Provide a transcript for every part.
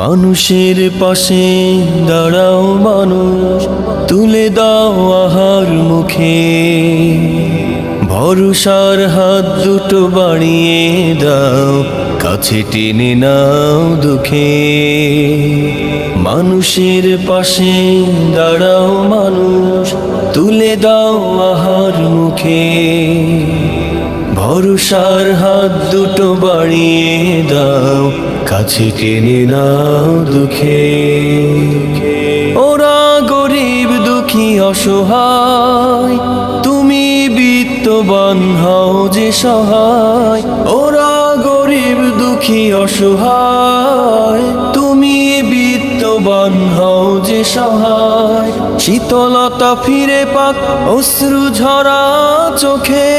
মানুষের পাশে দাঁড়াও মানুষ, তুলে দাও আহার মুখে, ভরসার হাত দুটো বাড়িয়ে দাও, কাছে টেনে নাও দুঃখে। মানুষের পাশে দাঁড়াও মানুষ, তুলে দাও আহার মুখে, ভরসার হাত দুটো বাড়িয়ে দাও, কাছে টেনে নাও দুঃখে। ওরা গরিব দুঃখী অসহায়, তুমি বিত্তবান হও যে সহায়। ওরা গরিব দুঃখী অসহায়, তুমি বিত্তবান হও যে সহায়। শীতলতা ফিরে পাক অশ্রু ঝরা চোখে,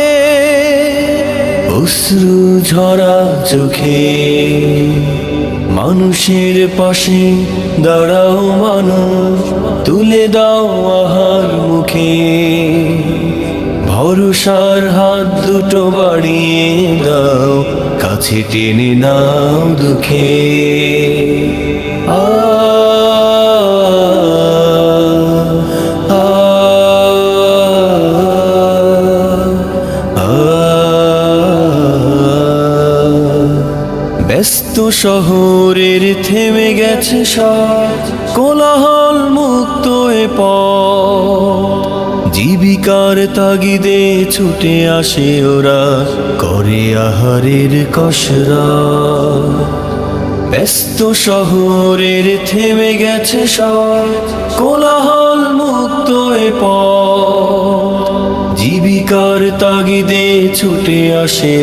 অশ্রু ঝরা চোখে। মানুষের পাশে দাঁড়াও মানুষ, তুলে দাও আহার মুখে, ভরসার হাত দুটো বাড়িয়ে দাও, কাছে টেনে নাও দুঃখে। ব্যস্ত শহরের থেমে গেছে সব, কোলাহল মুক্ত এ পথ, জীবিকার তাগিদে ছুটে আসে ওরা, করে আহারের কসরত। ব্যস্ত শহরের থেমে গেছে সব, কোলাহল মুক্ত এ পথ, জীবিকার তাগিদে ছুটে আসে